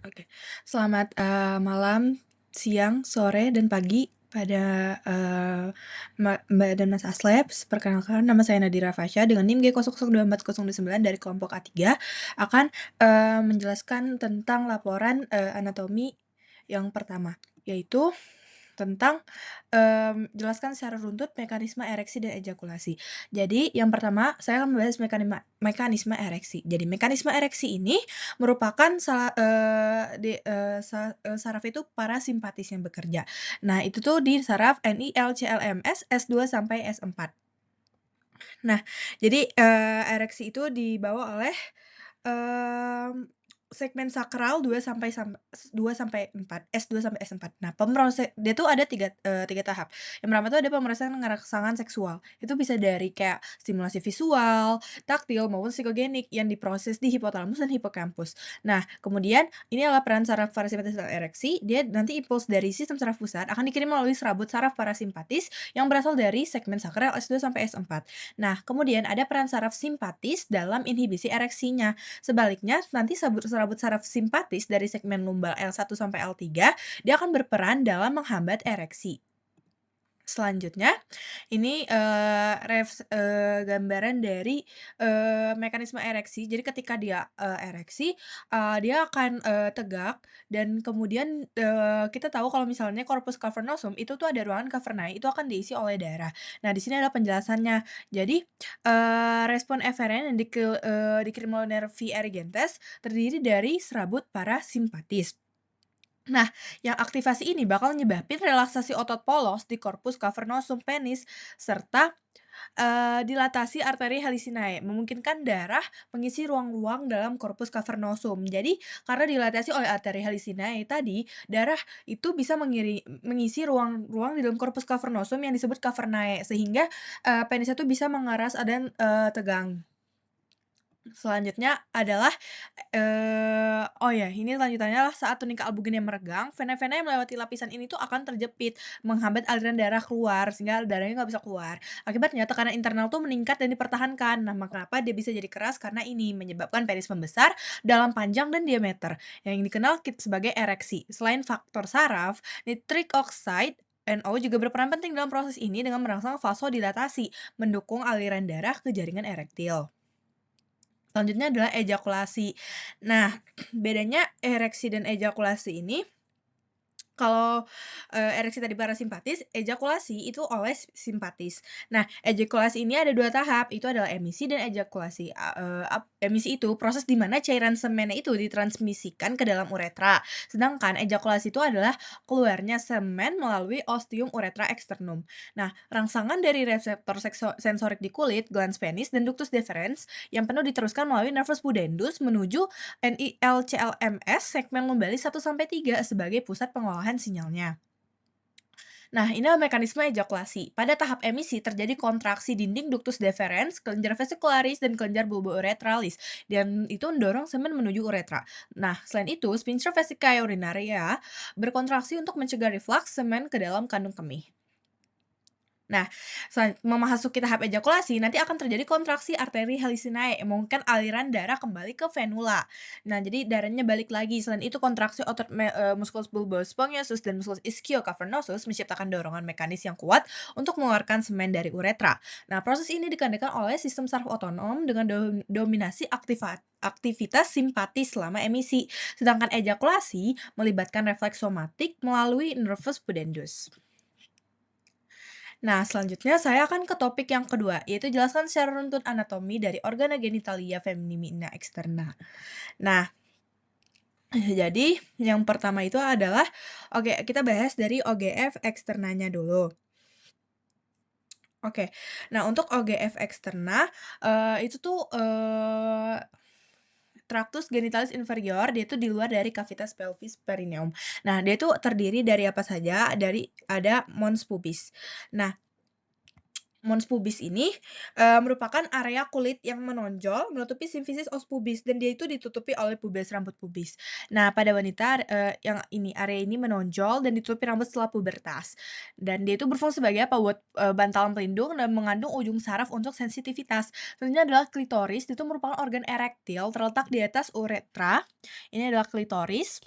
Oke. Selamat, malam, siang, sore, dan pagi pada, Mbak dan Mas Aslep. Perkenalkan nama saya Nadira Fasya dengan NIM G002409 dari kelompok A3 akan, menjelaskan tentang laporan, anatomi yang pertama, yaitu tentang, jelaskan secara runtut mekanisme ereksi dan ejakulasi. Jadi yang pertama saya akan membahas mekanisme ereksi. Jadi mekanisme ereksi ini merupakan saraf itu parasimpatis yang bekerja. Nah itu tuh di saraf NILCLMS S2 sampai S4. Nah jadi, ereksi itu dibawa oleh, mmm, segmen sakral 2 sampai 4, S2 sampai S4. Nah, dia tuh ada 3 tahap. Yang pertama tuh ada pemrosesan rangsangan seksual. Itu bisa dari kayak stimulasi visual, taktil, maupun psikogenik yang diproses di hipotalamus dan hipokampus. Nah, kemudian ini adalah peran saraf parasimpatis dalam ereksi, dia nanti impuls dari sistem saraf pusat akan dikirim melalui serabut saraf parasimpatis yang berasal dari segmen sakral S2 sampai S4. Nah, kemudian ada peran saraf simpatis dalam inhibisi ereksinya. Sebaliknya, nanti serabut saraf simpatis dari segmen lumbal L1 sampai L3, dia akan berperan dalam menghambat ereksi. Selanjutnya, ini, gambaran dari, mekanisme ereksi. Jadi ketika dia, ereksi, dia akan, tegak dan kemudian, kita tahu kalau misalnya corpus cavernosum itu tuh ada ruangan cavernae, itu akan diisi oleh darah. Nah, di sini adalah penjelasannya. Jadi, respon eferen yang dikirim oleh nervi erigentes terdiri dari serabut parasimpatis. Nah, yang aktivasi ini bakal nyebabin relaksasi otot polos di corpus cavernosum penis serta, dilatasi arteri Hellicinae, memungkinkan darah mengisi ruang-ruang dalam corpus cavernosum. Jadi, karena dilatasi oleh arteri Hellicinae tadi, darah itu bisa mengisi ruang-ruang di dalam corpus cavernosum yang disebut cavernae, sehingga, penis itu bisa mengeras dan, tegang. Selanjutnya adalah, oh ya, ini lanjutannya adalah saat tunika albuginnya meregang, vena-vena yang melewati lapisan ini tuh akan terjepit, menghambat aliran darah keluar, sehingga darahnya nggak bisa keluar. Akibatnya tekanan internal tuh meningkat dan dipertahankan. Nah, kenapa dia bisa jadi keras? Karena ini menyebabkan penis membesar dalam panjang dan diameter, yang dikenal sebagai ereksi. Selain faktor saraf, nitric oxide NO juga berperan penting dalam proses ini dengan merangsang vasodilatasi, mendukung aliran darah ke jaringan erektil. Selanjutnya adalah ejakulasi. Nah, bedanya ereksi dan ejakulasi ini, kalau, ereksi tadi parasimpatis, ejakulasi itu oleh simpatis. Nah, ejakulasi ini ada 2 tahap, itu adalah emisi dan ejakulasi. Emisi itu proses di mana cairan semennya itu ditransmisikan ke dalam uretra, sedangkan ejakulasi itu adalah keluarnya semen melalui ostium uretra eksternum. Nah, rangsangan dari reseptor sensorik di kulit, glans penis, dan ductus deferens yang penuh diteruskan melalui nervus pudendus menuju NILCLMS segmen lumbali 1 sampai 3 sebagai pusat pengolahan sinyalnya. Nah, ini adalah mekanisme ejakulasi. Pada tahap emisi terjadi kontraksi dinding ductus deferens, kelenjar vesicularis, dan kelenjar bulbo-uretralis, dan itu mendorong semen menuju uretra. Nah, selain itu, sphincter vesicae urinaria berkontraksi untuk mencegah reflux semen ke dalam kandung kemih. Nah, memasuki tahap ejakulasi, nanti akan terjadi kontraksi arteri Hellicinae, yang memungkinkan aliran darah kembali ke venula. Nah, jadi darahnya balik lagi. Selain itu, kontraksi otot musculus bulbus spongiosus dan musculus ischiocavernosus menciptakan dorongan mekanis yang kuat untuk mengeluarkan semen dari uretra. Nah, proses ini dikendalikan oleh sistem saraf otonom dengan dominasi aktivitas simpatis selama emisi, sedangkan ejakulasi melibatkan refleks somatik melalui nervus pudendus. Nah, selanjutnya saya akan ke topik yang kedua, yaitu jelaskan secara runtut anatomi dari organa genitalia feminina externa. Nah, jadi yang pertama itu adalah, oke, kita bahas dari OGF eksternanya dulu. Oke, nah untuk OGF eksterna, itu tuh, tractus genitalis inferior, dia itu di luar dari cavitas pelvis perineum. Nah, dia itu terdiri dari apa saja, ada mons pubis. Nah, Mons pubis ini, merupakan area kulit yang menonjol menutupi simfisis os pubis dan dia itu ditutupi oleh pubes rambut pubis. Nah, pada wanita, yang ini area ini menonjol dan ditutupi rambut setelah pubertas. Dan dia itu berfungsi sebagai apa? Buat, bantalan pelindung dan mengandung ujung saraf untuk sensitivitas. Selanjutnya adalah klitoris, itu merupakan organ erektil terletak di atas uretra. Ini adalah klitoris.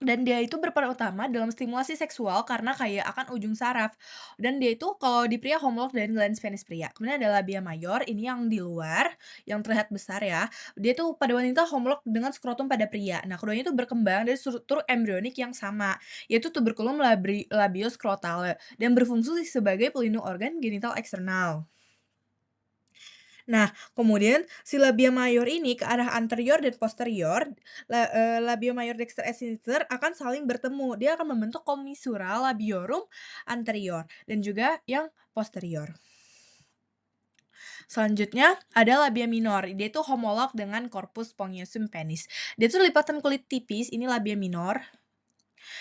Dan dia itu berperan utama dalam stimulasi seksual karena kaya akan ujung saraf. Dan dia itu kalau di pria homolog dan glans penis pria. Kemudian ada labia mayor, ini yang di luar, yang terlihat besar ya. Dia tuh pada wanita homolog dengan skrotum pada pria. Nah, keduanya itu berkembang dari struktur embrionik yang sama, yaitu tuberculum labioskrotal dan berfungsi sebagai pelindung organ genital eksternal. Nah, kemudian si labia mayor ini ke arah anterior dan posterior, labia mayor dexter et sinister akan saling bertemu. Dia akan membentuk commissura labiorum anterior dan juga yang posterior. Selanjutnya ada labia minor. Dia itu homolog dengan corpus spongiosum penis. Dia itu lipatan kulit tipis, ini labia minor.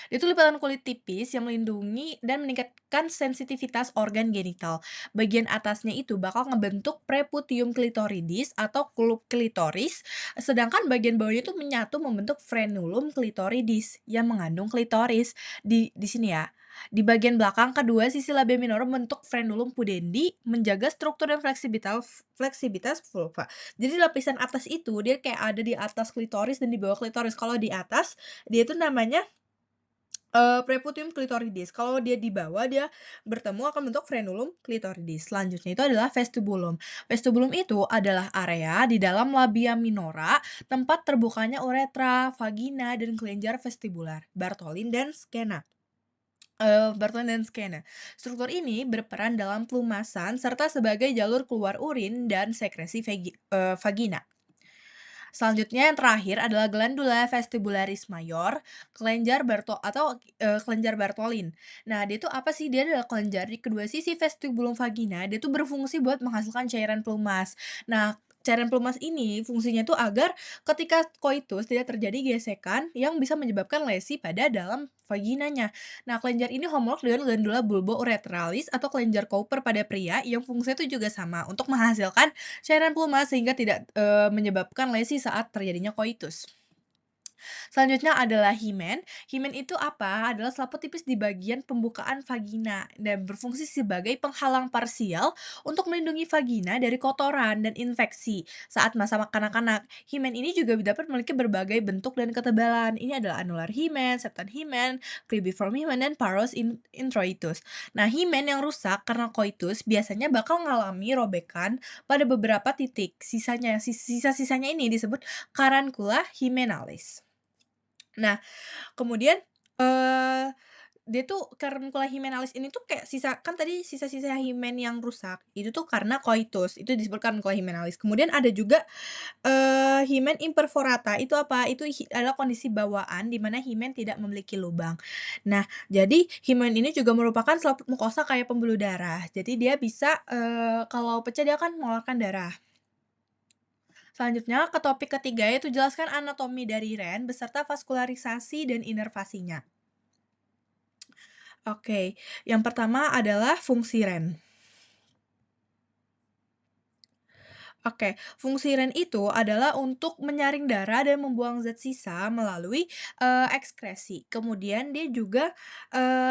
Itu lipatan kulit tipis yang melindungi dan meningkatkan sensitivitas organ genital. Bagian atasnya itu bakal ngebentuk preputium clitoridis atau kuluk klitoris, sedangkan bagian bawahnya itu menyatu membentuk frenulum clitoridis yang mengandung klitoris. Di sini ya. Di bagian belakang kedua sisi labia minor membentuk frenulum pudendi menjaga struktur dan fleksibilitas vulva. Jadi lapisan atas itu dia kayak ada di atas klitoris dan di bawah klitoris. Kalau di atas dia itu namanya preputium clitoridis. Kalau dia di bawah, dia bertemu akan bentuk frenulum clitoridis. Selanjutnya itu adalah vestibulum. Vestibulum itu adalah area di dalam labia minora, tempat terbukanya uretra, vagina, dan kelenjar vestibular, Bartholin dan Skena. Bartholin dan Skena. Struktur ini berperan dalam pelumasan serta sebagai jalur keluar urin dan sekresi vagina. Selanjutnya yang terakhir adalah glandula vestibularis mayor, kelenjar Bartholin. Nah, dia itu apa sih? Dia adalah kelenjar di kedua sisi vestibulum vagina, dia tuh berfungsi buat menghasilkan cairan pelumas. Nah, cairan pelumas ini fungsinya tuh agar ketika koitus tidak terjadi gesekan yang bisa menyebabkan lesi pada dalam vaginanya. Nah, kelenjar ini homolog dengan glandula bulbouretralis atau kelenjar Cowper pada pria yang fungsinya itu juga sama untuk menghasilkan cairan pelumas sehingga tidak, menyebabkan lesi saat terjadinya koitus. Selanjutnya adalah himen. Himen itu apa? Adalah selaput tipis di bagian pembukaan vagina dan berfungsi sebagai penghalang parsial untuk melindungi vagina dari kotoran dan infeksi saat masa kanak-kanak. Himen ini juga dapat memiliki berbagai bentuk dan ketebalan. Ini adalah anular himen, septan himen, cribriform himen, dan introitus. Nah, himen yang rusak karena koitus biasanya bakal mengalami robekan pada beberapa titik. Sisa-sisanya ini disebut carancula hymenalis. Nah, kemudian, eee, dia tuh Caranuncula hymenalis ini tuh kayak sisa kan tadi sisa-sisa himen yang rusak, itu tuh karena koitus, itu disebut Caranuncula hymenalis. Kemudian ada juga, himen imperforata, itu apa? Itu adalah kondisi bawaan di mana himen tidak memiliki lubang. Nah, jadi himen ini juga merupakan selaput mukosa kayak pembuluh darah. Jadi dia bisa, kalau pecah dia akan mengeluarkan darah. Selanjutnya ke topik ketiga yaitu jelaskan anatomi dari ren beserta vaskularisasi dan inervasinya. Oke, yang pertama adalah fungsi ren. Oke, fungsi ren itu adalah untuk menyaring darah dan membuang zat sisa melalui, ekskresi. Kemudian dia juga,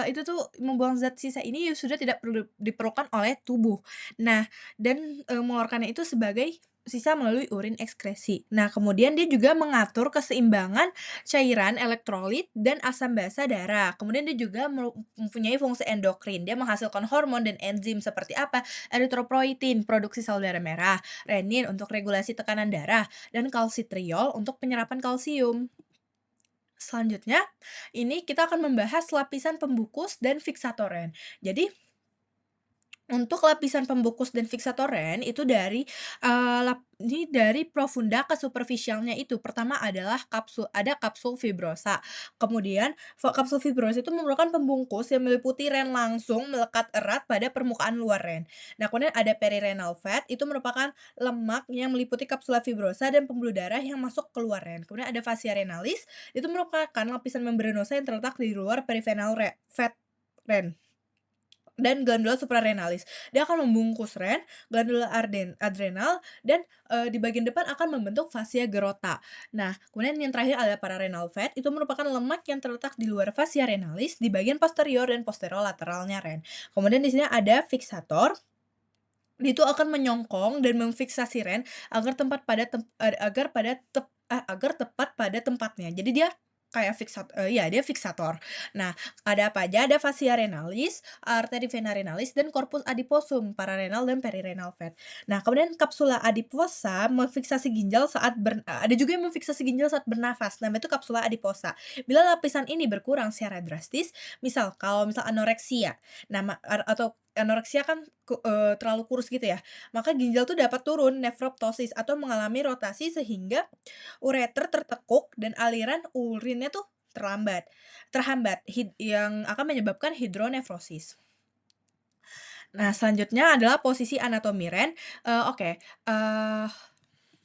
itu tuh membuang zat sisa ini sudah tidak perlu diperlukan oleh tubuh. Nah, dan, mengeluarkannya itu sebagai sisa melalui urin ekskresi. Nah, kemudian dia juga mengatur keseimbangan cairan elektrolit dan asam basa darah. Kemudian dia juga mempunyai fungsi endokrin. Dia menghasilkan hormon dan enzim seperti apa? Eritropoietin, produksi sel darah merah, renin untuk regulasi tekanan darah, dan kalsitriol untuk penyerapan kalsium. Selanjutnya, ini kita akan membahas lapisan pembungkus dan fiksatoren. Jadi, untuk lapisan pembungkus dan fiksatoren itu dari profunda ke superficialnya itu. Pertama adalah kapsul fibrosa. Kemudian kapsul fibrosa itu merupakan pembungkus yang meliputi ren langsung melekat erat pada permukaan luar ren. Nah, kemudian ada perirenal fat, itu merupakan lemak yang meliputi kapsula fibrosa dan pembuluh darah yang masuk ke luar ren. Kemudian ada fascia renalis, itu merupakan lapisan membranosa yang terletak di luar fat ren. dan glandula suprarenalis. Dia akan membungkus ren, glandula adrenal, dan, di bagian depan akan membentuk fascia gerota. Nah, kemudian yang terakhir ada pararenal fat, itu merupakan lemak yang terletak di luar fascia renalis di bagian posterior dan posterolateralnya ren. Kemudian di sini ada fixator, dia itu akan menyongkong dan memfiksasi ren agar tepat pada tempatnya. Jadi dia kayak iya, dia fiksator. Nah, ada apa aja? Ada fascia renalis, artery vena renalis, dan corpus adiposum, pararenal dan perirenal fat. Nah, kemudian kapsula adiposa memfiksasi ginjal ada juga yang memfiksasi ginjal saat bernafas, namanya itu kapsula adiposa. Bila lapisan ini berkurang secara drastis, kalau misal anoreksia, atau anoreksia kan terlalu kurus gitu ya, maka ginjal tuh dapat turun nefroptosis atau mengalami rotasi sehingga ureter tertekuk dan aliran urinnya tuh terhambat yang akan menyebabkan hidronefrosis. Nah, selanjutnya adalah posisi anatomi ren, oke,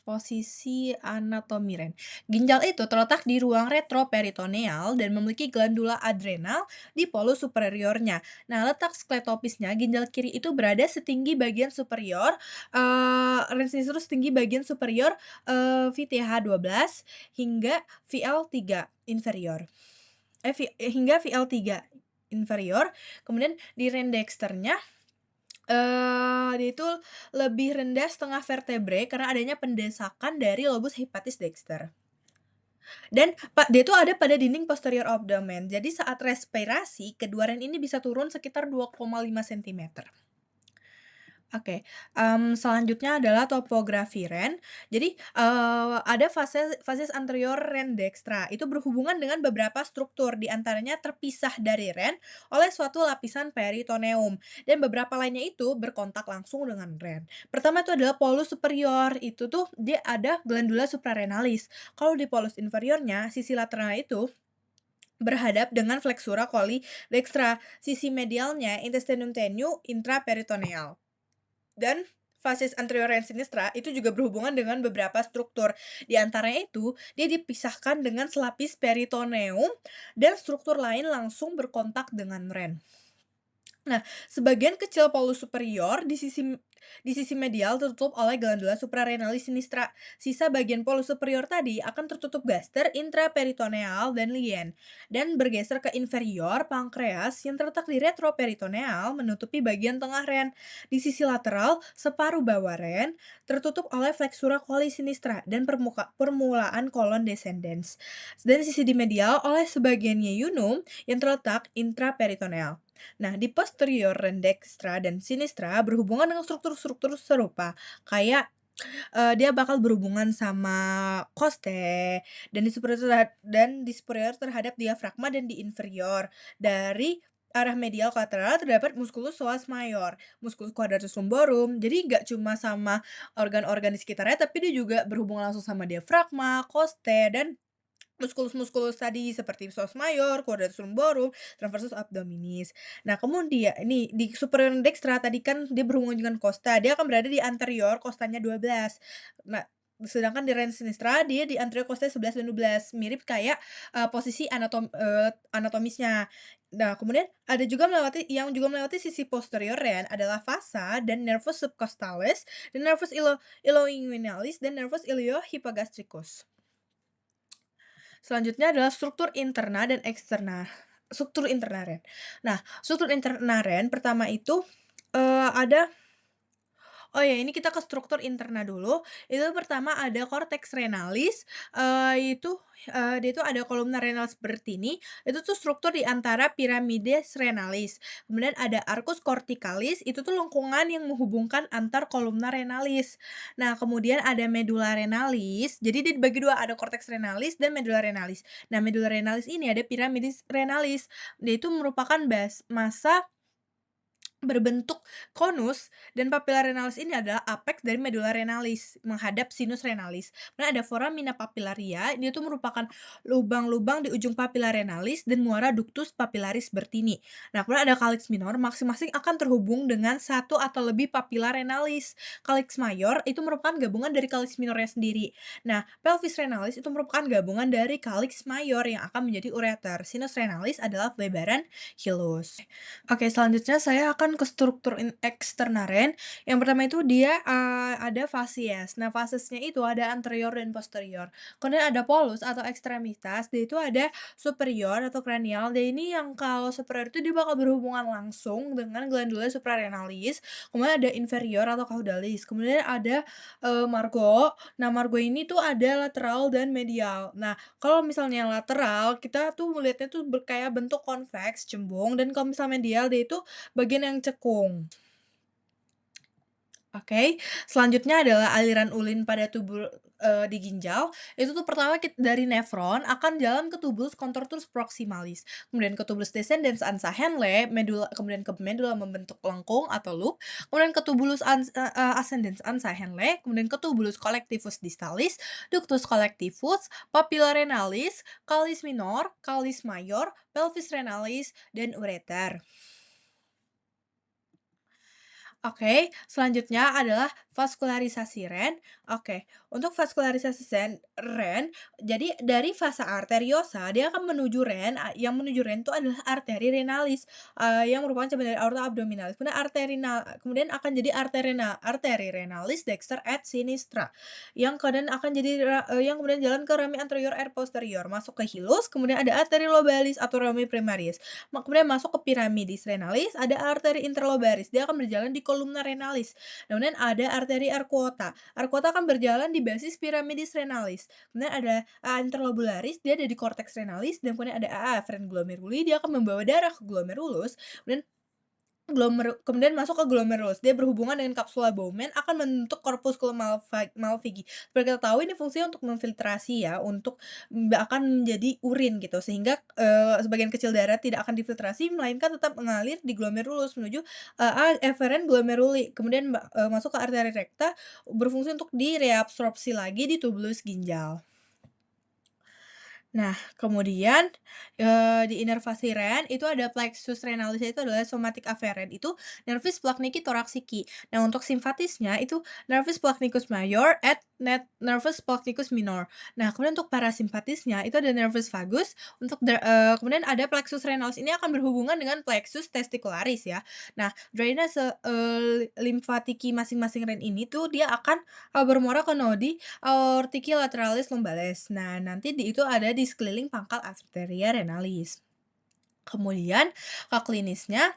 posisi anatomi ren. Ginjal itu terletak di ruang retroperitoneal dan memiliki glandula adrenal di polus superiornya. Nah, letak skletopisnya, ginjal kiri itu berada setinggi bagian superior, ren sinus setinggi bagian superior, VTH12 hingga VL3 inferior. Hingga VL3 inferior, kemudian di ren dexternya, dia itu lebih rendah setengah vertebrae karena adanya pendesakan dari lobus hepatis dexter. Dan dia itu ada pada dinding posterior abdomen. Jadi saat respirasi, kedua ren ini bisa turun sekitar 2,5 sentimeter. Oke, selanjutnya adalah topografi ren. Jadi, ada fases anterior ren dextra, itu berhubungan dengan beberapa struktur, di antaranya terpisah dari ren oleh suatu lapisan peritoneum, dan beberapa lainnya itu berkontak langsung dengan ren. Pertama itu adalah polus superior, itu tuh dia ada glandula suprarenalis. Kalau di polus inferiornya, sisi lateral itu berhadap dengan flexura coli dextra, sisi medialnya intestinum tenue intraperitoneal. Dan fases anterior ren sinistra itu juga berhubungan dengan beberapa struktur. Di antaranya itu, dia dipisahkan dengan selapis peritoneum dan struktur lain langsung berkontak dengan ren. Nah, sebagian kecil polus superior di sisi medial tertutup oleh glandula suprarenalis sinistra. Sisa bagian polus superior tadi akan tertutup gaster intraperitoneal dan lien, dan bergeser ke inferior pankreas yang terletak di retroperitoneal menutupi bagian tengah ren. Di sisi lateral, separuh bawah ren tertutup oleh flexura coli sinistra dan permulaan kolon descendens. Dan sisi di medial oleh sebagian yeyunum yang terletak intraperitoneal. Nah, di posterior ren dextra dan sinistra berhubungan dengan struktur-struktur serupa, kayak, dia bakal berhubungan sama coste dan di superior terhadap diafragma, dan di inferior. Dari arah medial ke lateral terdapat musculus psoas major, musculus quadratus lumborum. Jadi nggak cuma sama organ-organ di sekitarnya, tapi dia juga berhubungan langsung sama diafragma, coste, dan muskulus-muskulus tadi seperti psoas major, quadratus lumborum, transversus abdominis. Nah, kemudian ini di superior dextra tadi kan dia berhubungan dengan costa, dia akan berada di anterior costanya 12. Nah, sedangkan di ren sinistra dia di anterior costa 11 dan 12, mirip kayak, posisi anatomisnya. Nah, kemudian ada juga melewati sisi posterior ren adalah fossa dan nervus subcostalis dan nervus ilioinguinalis dan nervus iliohypogastricus. Selanjutnya adalah struktur interna dan eksterna. Struktur interna ren. Nah, struktur interna ren pertama itu, ada oh ya, ini kita ke struktur interna dulu. Itu pertama ada cortex renalis, dia itu ada columna renalis bertini, itu tuh struktur di antara piramides renalis. Kemudian ada arcus corticalis, itu tuh lengkungan yang menghubungkan antar columna renalis. Nah, kemudian ada medulla renalis, jadi dia dibagi dua, ada cortex renalis dan medulla renalis. Nah, medulla renalis ini ada piramides renalis, dia itu merupakan massa berbentuk konus, dan papilla renalis ini adalah apeks dari medulla renalis menghadap sinus renalis. Kemudian ada foramina papillaria, dia itu merupakan lubang-lubang di ujung papilla renalis dan muara ductus papillaris bertini. Nah, kemudian ada calyx minor, masing-masing akan terhubung dengan satu atau lebih papilla renalis. Calyx mayor itu merupakan gabungan dari calyx minornya sendiri. Nah, pelvis renalis itu merupakan gabungan dari calyx mayor yang akan menjadi ureter. Sinus renalis adalah pelebaran hilus. Oke, selanjutnya saya akan akan ke struktur eksterna ren. Yang pertama itu dia, ada fasies. Nah, fasiesnya itu ada anterior dan posterior. Kemudian ada polus atau ekstremitas, dia itu ada superior atau cranial. Dan ini yang kalau superior itu dia bakal berhubungan langsung dengan glandula suprarenalis. Kemudian ada inferior atau caudalis. Kemudian ada, margo. Nah, margo ini tuh ada lateral dan medial. Nah, kalau misalnya lateral, kita tuh melihatnya tuh kayak bentuk konveks, cembung, dan kalau misalnya medial dia itu bagian yang cekung. Oke, selanjutnya adalah aliran ulin pada tubul di ginjal, itu tuh pertama dari nefron akan jalan ke tubulus contortus proximalis, kemudian ke tubulus descendens ansa Henle, medula kemudian ke medula membentuk lengkung atau loop, kemudian ke tubulus ascendens ansa Henle, kemudian ke tubulus collectivus distalis, ductus collectivus, papilla renalis, calis minor, calis mayor, pelvis renalis, dan ureter. Oke, selanjutnya adalah vaskularisasi ren. Oke, untuk vaskularisasi ren, jadi dari vasa arteriosa dia akan menuju ren, yang menuju ren itu adalah arteri renalis, yang merupakan cabang dari aorta abdominalis. Kemudian akan jadi arteri renalis dexter et sinistra, yang kemudian akan jadi yang kemudian jalan ke rami anterior et posterior, masuk ke hilus, kemudian ada arteri lobalis atau rami primaris. Kemudian masuk ke piramidis renalis, ada arteri interlobaris, dia akan berjalan di kolumna renalis. Kemudian ada arteri arcuata. Arcuata akan berjalan di basis piramidis renalis. Kemudian ada interlobularis, dia ada di cortex renalis, dan kemudian ada afferent glomeruli, dia akan membawa darah ke glomerulus. Kemudian masuk ke glomerulus, dia berhubungan dengan kapsula Bowman, akan membentuk corpuscle Malpighi. Seperti kita tahu ini fungsinya untuk memfiltrasi ya, untuk akan menjadi urin gitu, sehingga, sebagian kecil darah tidak akan difiltrasi, melainkan tetap mengalir di glomerulus menuju, efferent glomeruli. Kemudian masuk ke arteri recta, berfungsi untuk direabsorpsi lagi di tubulus ginjal. Nah, kemudian, di inervasi ren itu ada plexus renalis itu adalah somatic afferent, itu nervus plakniki thoracici. Nah, untuk simpatisnya itu nervus plaknicus major et nervus plaknicus minor. Nah, kemudian untuk parasimpatisnya itu ada nervus vagus, kemudian ada plexus renalis ini akan berhubungan dengan plexus testicularis ya. Nah, drainase, limfatiki masing-masing ren ini tuh dia akan, bermuara ke nodi aortiki lateralis lumbalis. Nah, nanti itu ada di sekeliling pangkal arteria renalis. Kemudian klinisnya,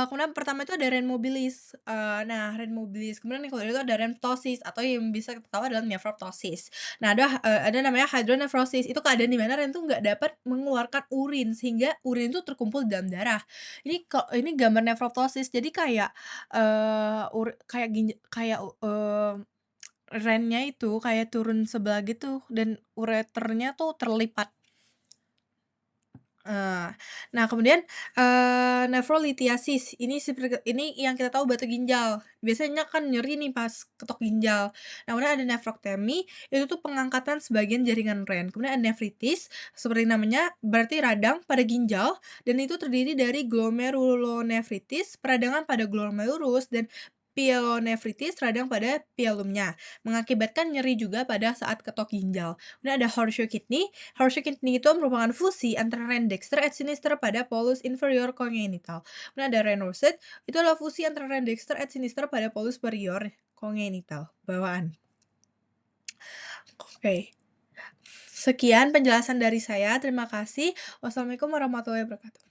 kemudian pertama itu ada ren mobilis, nah ren mobilis, kemudian yang kedua itu ada ren ptosis atau yang bisa kita tahu adalah nefroptosis. Nah, ada namanya hydronefrosis, itu keadaan di mana ren tuh nggak dapat mengeluarkan urin, sehingga urin itu terkumpul di dalam darah. Ini gambar nefroptosis, jadi kayak, kayak kayak, rennya itu kayak turun sebelah gitu dan ureternya tuh terlipat. Eee, nah kemudian, nefrolithiasis ini yang kita tahu batu ginjal, biasanya kan nyeri nih pas ketok ginjal. Nah kemudian ada nefroktemi, itu tuh pengangkatan sebagian jaringan ren. Kemudian ada nefritis, seperti namanya berarti radang pada ginjal dan itu terdiri dari glomerulonefritis, peradangan pada glomerulus, dan pyelonefritis, radang pada pielumnya, mengakibatkan nyeri juga pada saat ketok ginjal. Kemudian ada horseshoe kidney. Horseshoe kidney itu merupakan fusi antara ren dexter et sinister pada polus inferior congenital. Kemudian ada ren russet, itu adalah fusi antara ren dexter et sinister pada polus superior congenital, bawaan. Oke, sekian penjelasan dari saya, terima kasih. Wassalamualaikum warahmatullahi wabarakatuh.